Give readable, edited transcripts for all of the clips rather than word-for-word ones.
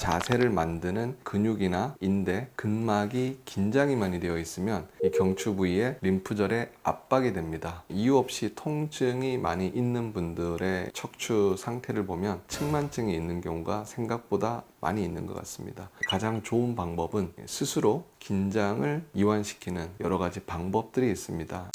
자세를 만드는 근육이나 인대, 근막이 긴장이 많이 되어 있으면 이 경추 부위에 림프절에 압박이 됩니다. 이유 없이 통증이 많이 있는 분들의 척추 상태를 보면 측만증이 있는 경우가 생각보다 많이 있는 것 같습니다. 가장 좋은 방법은 스스로 긴장을 이완시키는 여러 가지 방법들이 있습니다.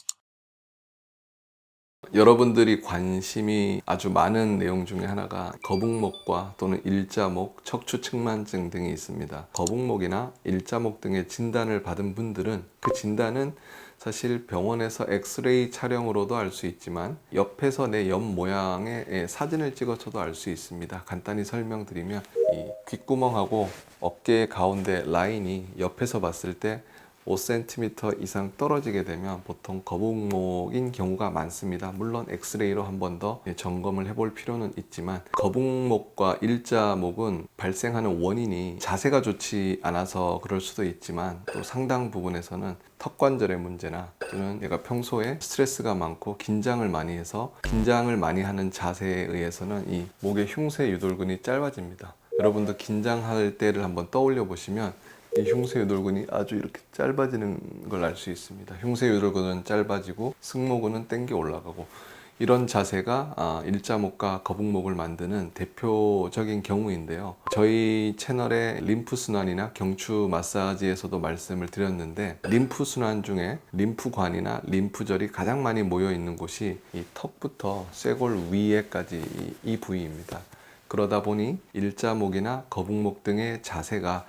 여러분들이 관심이 아주 많은 내용 중에 하나가 거북목과 또는 일자목, 척추 측만증 등이 있습니다. 거북목이나 일자목 등의 진단을 받은 분들은 그 진단은 사실 병원에서 엑스레이 촬영으로도 알 수 있지만 옆에서 내 옆 모양의 사진을 찍어서도 알 수 있습니다. 간단히 설명드리면 이 귓구멍하고 어깨 가운데 라인이 옆에서 봤을 때 5cm 이상 떨어지게 되면 보통 거북목인 경우가 많습니다. 물론 엑스레이로 한 번 더 점검을 해볼 필요는 있지만 거북목과 일자목은 발생하는 원인이 자세가 좋지 않아서 그럴 수도 있지만 또 상당 부분에서는 턱관절의 문제나 또는 내가 평소에 스트레스가 많고 긴장을 많이 해서 긴장을 많이 하는 자세에 의해서는 이 목의 흉쇄 유돌근이 짧아집니다. 여러분도 긴장할 때를 한번 떠올려 보시면 이 흉쇄유돌근이 아주 이렇게 짧아지는 걸 알 수 있습니다. 흉쇄유돌근은 짧아지고 승모근은 땡겨 올라가고 이런 자세가 일자목과 거북목을 만드는 대표적인 경우인데요. 저희 채널의 림프순환이나 경추 마사지에서도 말씀을 드렸는데 림프순환 중에 림프관이나 림프절이 가장 많이 모여 있는 곳이 이 턱부터 쇄골 위에까지 이 부위입니다. 그러다 보니 일자목이나 거북목 등의 자세가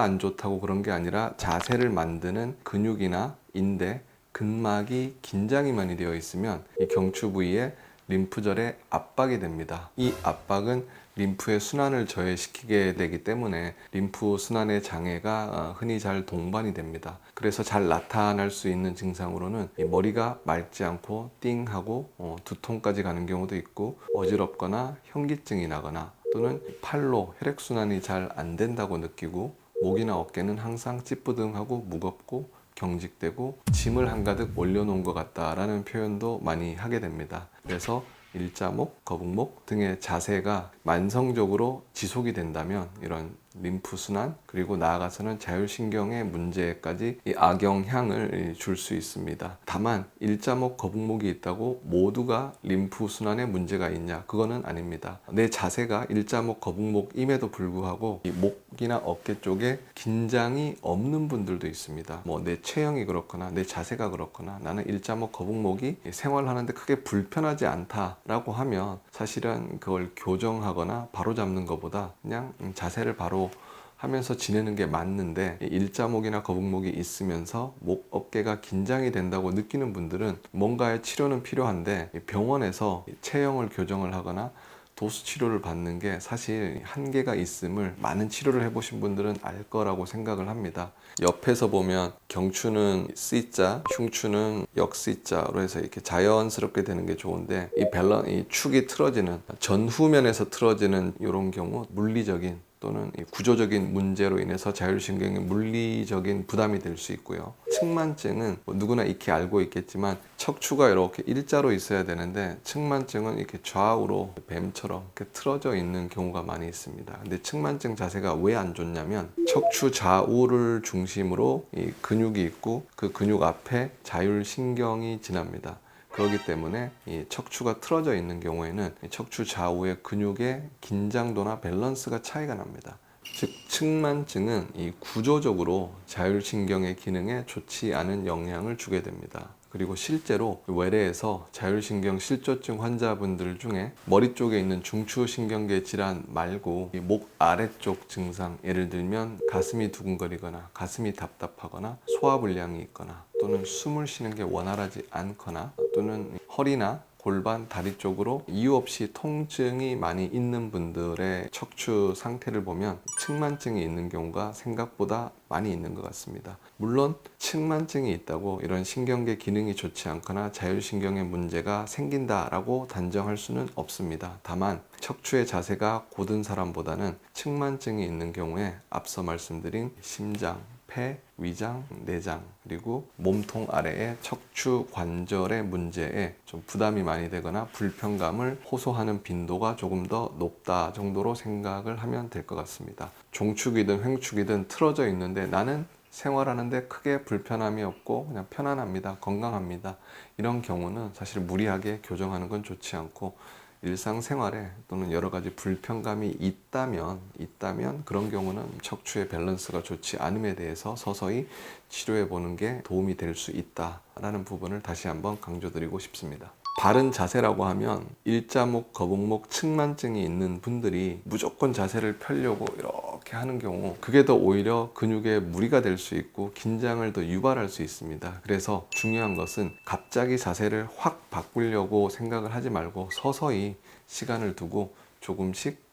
안 좋다고 그런 게 아니라 자세를 만드는 근육이나 인대, 근막이 긴장이 많이 되어 있으면 이 경추 부위에 림프절에 압박이 됩니다. 이 압박은 림프의 순환을 저해시키게 되기 때문에 림프 순환의 장애가 흔히 잘 동반이 됩니다. 그래서 잘 나타날 수 있는 증상으로는 머리가 맑지 않고 띵하고 두통까지 가는 경우도 있고 어지럽거나 현기증이 나거나 또는 팔로 혈액순환이 잘 안 된다고 느끼고 목이나 어깨는 항상 찌뿌둥하고 무겁고 경직되고 짐을 한가득 올려놓은 것 같다라는 표현도 많이 하게 됩니다. 그래서 일자목, 거북목 등의 자세가 만성적으로 지속이 된다면 이런 림프순환 그리고 나아가서는 자율신경의 문제까지 이 악영향을 줄 수 있습니다. 다만 일자목, 거북목이 있다고 모두가 림프순환에 문제가 있냐? 그거는 아닙니다. 내 자세가 일자목, 거북목임에도 불구하고 이 목이나 어깨 쪽에 긴장이 없는 분들도 있습니다. 뭐 내 체형이 그렇거나 내 자세가 그렇거나 나는 일자목, 거북목이 생활하는데 크게 불편하지 않다라고 하면 사실은 그걸 교정하거나 바로잡는 것보다 그냥 자세를 바로 하면서 지내는 게 맞는데 일자목이나 거북목이 있으면서 목, 어깨가 긴장이 된다고 느끼는 분들은 뭔가의 치료는 필요한데 병원에서 체형을 교정을 하거나 도수 치료를 받는 게 사실 한계가 있음을 많은 치료를 해보신 분들은 알 거라고 생각을 합니다. 옆에서 보면 경추는 C자, 흉추는 역C자로 해서 이렇게 자연스럽게 되는 게 좋은데 이 축이 틀어지는 전후면에서 틀어지는 이런 경우 물리적인 또는 구조적인 문제로 인해서 자율신경에 물리적인 부담이 될 수 있고요. 측만증은 누구나 익히 알고 있겠지만 척추가 이렇게 일자로 있어야 되는데 측만증은 이렇게 좌우로 뱀처럼 이렇게 틀어져 있는 경우가 많이 있습니다. 근데 측만증 자세가 왜 안 좋냐면 척추 좌우를 중심으로 이 근육이 있고 그 근육 앞에 자율신경이 지납니다. 그렇기 때문에 이 척추가 틀어져 있는 경우에는 척추 좌우의 근육의 긴장도나 밸런스가 차이가 납니다. 즉 측만증은 이 구조적으로 자율신경의 기능에 좋지 않은 영향을 주게 됩니다. 그리고 실제로 외래에서 자율신경 실조증 환자분들 중에 머리 쪽에 있는 중추신경계 질환 말고 이 목 아래쪽 증상, 예를 들면 가슴이 두근거리거나 가슴이 답답하거나 소화불량이 있거나 또는 숨을 쉬는 게 원활하지 않거나 또는 허리나 골반, 다리 쪽으로 이유 없이 통증이 많이 있는 분들의 척추 상태를 보면 측만증이 있는 경우가 생각보다 많이 있는 것 같습니다. 물론 측만증이 있다고 이런 신경계 기능이 좋지 않거나 자율신경에 문제가 생긴다라고 단정할 수는 없습니다. 다만 척추의 자세가 곧은 사람보다는 측만증이 있는 경우에 앞서 말씀드린 심장, 폐, 위장, 내장, 그리고 몸통 아래의 척추 관절의 문제에 좀 부담이 많이 되거나 불편감을 호소하는 빈도가 조금 더 높다 정도로 생각을 하면 될 것 같습니다. 종축이든 횡축이든 틀어져 있는데 나는 생활하는데 크게 불편함이 없고 그냥 편안합니다. 건강합니다. 이런 경우는 사실 무리하게 교정하는 건 좋지 않고 일상생활에 또는 여러 가지 불편감이 있다면 그런 경우는 척추의 밸런스가 좋지 않음에 대해서 서서히 치료해 보는 게 도움이 될 수 있다라는 부분을 다시 한번 강조드리고 싶습니다. 바른 자세라고 하면 일자목, 거북목, 측만증이 있는 분들이 무조건 자세를 펴려고 이렇게 하는 경우 그게 더 오히려 근육에 무리가 될 수 있고 긴장을 더 유발할 수 있습니다. 그래서 중요한 것은 갑자기 자세를 확 바꾸려고 생각을 하지 말고 서서히 시간을 두고 조금씩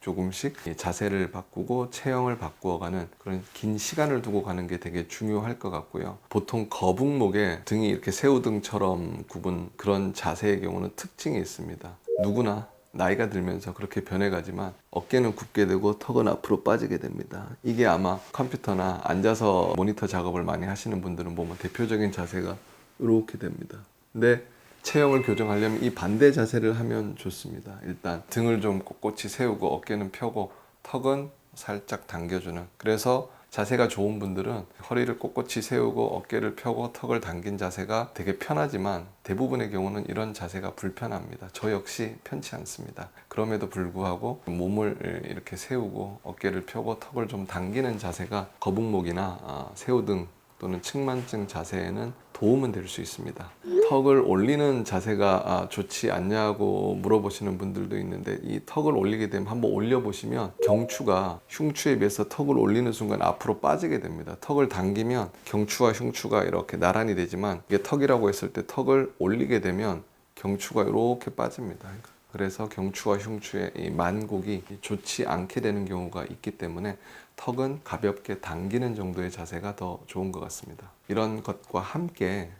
자세를 바꾸고 체형을 바꾸어가는 그런 긴 시간을 두고 가는 게 되게 중요할 것 같고요. 보통 거북목에 등이 이렇게 새우등처럼 굽은 그런 자세의 경우는 특징이 있습니다. 누구나 나이가 들면서 그렇게 변해가지만 어깨는 굽게 되고 턱은 앞으로 빠지게 됩니다. 이게 아마 컴퓨터나 앉아서 모니터 작업을 많이 하시는 분들은 보면 대표적인 자세가 이렇게 됩니다. 근데 체형을 교정하려면 이 반대 자세를 하면 좋습니다. 일단 등을 좀 꼿꼿이 세우고 어깨는 펴고 턱은 살짝 당겨주는, 그래서 자세가 좋은 분들은 허리를 꼿꼿이 세우고 어깨를 펴고 턱을 당긴 자세가 되게 편하지만 대부분의 경우는 이런 자세가 불편합니다. 저 역시 편치 않습니다. 그럼에도 불구하고 몸을 이렇게 세우고 어깨를 펴고 턱을 좀 당기는 자세가 거북목이나 새우등 또는 측만증 자세에는 도움은 될 수 있습니다. 턱을 올리는 자세가 좋지 않냐고 물어보시는 분들도 있는데 이 턱을 올리게 되면 한번 올려보시면 경추가 흉추에 비해서 턱을 올리는 순간 앞으로 빠지게 됩니다. 턱을 당기면 경추와 흉추가 이렇게 나란히 되지만 이게 턱이라고 했을 때 턱을 올리게 되면 경추가 이렇게 빠집니다. 그래서 경추와 흉추의 이 만곡이 좋지 않게 되는 경우가 있기 때문에 턱은 가볍게 당기는 정도의 자세가 더 좋은 것 같습니다. 이런 것과 함께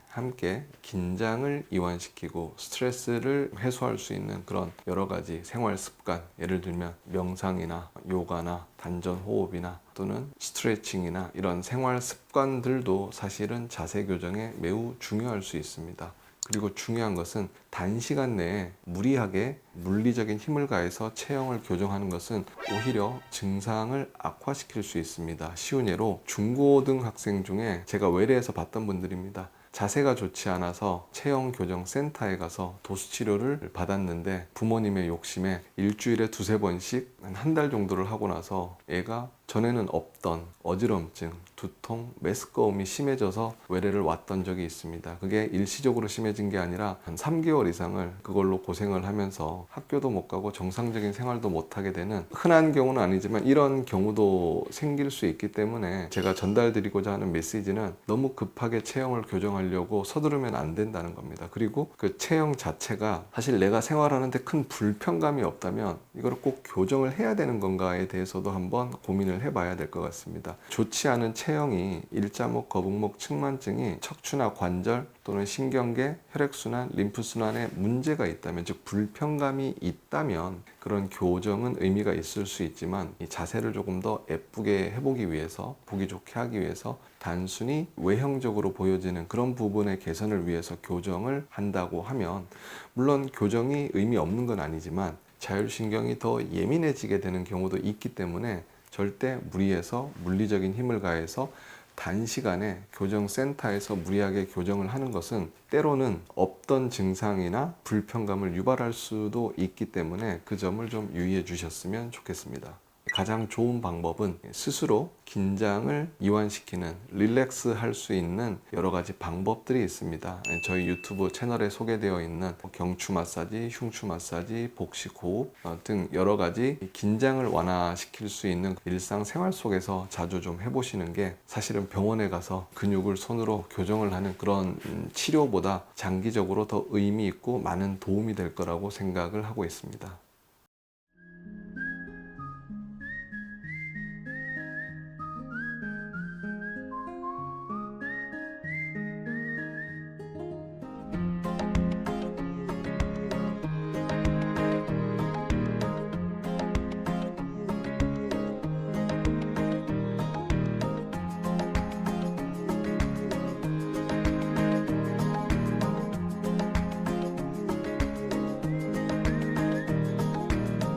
긴장을 이완시키고 스트레스를 해소할 수 있는 그런 여러 가지 생활 습관, 예를 들면 명상이나 요가나 단전 호흡이나 또는 스트레칭이나 이런 생활 습관들도 사실은 자세 교정에 매우 중요할 수 있습니다. 그리고 중요한 것은 단시간 내에 무리하게 물리적인 힘을 가해서 체형을 교정하는 것은 오히려 증상을 악화시킬 수 있습니다. 쉬운 예로 중고등 학생 중에 제가 외래에서 봤던 분들입니다. 자세가 좋지 않아서 체형 교정 센터에 가서 도수 치료를 받았는데 부모님의 욕심에 일주일에 2-3번씩 한 달 정도를 하고 나서 애가 전에는 없던 어지럼증, 두통, 메스꺼움이 심해져서 외래를 왔던 적이 있습니다. 그게 일시적으로 심해진 게 아니라 한 3개월 이상을 그걸로 고생을 하면서 학교도 못 가고 정상적인 생활도 못 하게 되는, 흔한 경우는 아니지만 이런 경우도 생길 수 있기 때문에 제가 전달드리고자 하는 메시지는 너무 급하게 체형을 교정하려고 서두르면 안 된다는 겁니다. 그리고 그 체형 자체가 사실 내가 생활하는데 큰 불편감이 없다면 이걸 꼭 교정을 해야 되는 건가에 대해서도 한번 고민을 해봐야 될 것 같습니다. 좋지 않은 체형이 일자목, 거북목, 측만증이 척추나 관절 또는 신경계, 혈액순환, 림프순환에 문제가 있다면, 즉 불편감이 있다면 그런 교정은 의미가 있을 수 있지만 이 자세를 조금 더 예쁘게 해보기 위해서, 보기 좋게 하기 위해서 단순히 외형적으로 보여지는 그런 부분의 개선을 위해서 교정을 한다고 하면, 물론 교정이 의미 없는 건 아니지만 자율신경이 더 예민해지게 되는 경우도 있기 때문에 절대 무리해서 물리적인 힘을 가해서 단시간에 교정센터에서 무리하게 교정을 하는 것은 때로는 없던 증상이나 불편감을 유발할 수도 있기 때문에 그 점을 좀 유의해 주셨으면 좋겠습니다. 가장 좋은 방법은 스스로 긴장을 이완시키는, 릴렉스 할 수 있는 여러 가지 방법들이 있습니다. 저희 유튜브 채널에 소개되어 있는 경추 마사지, 흉추 마사지, 복식 호흡 등 여러 가지 긴장을 완화시킬 수 있는 일상생활 속에서 자주 좀 해보시는 게 사실은 병원에 가서 근육을 손으로 교정을 하는 그런 치료보다 장기적으로 더 의미 있고 많은 도움이 될 거라고 생각을 하고 있습니다.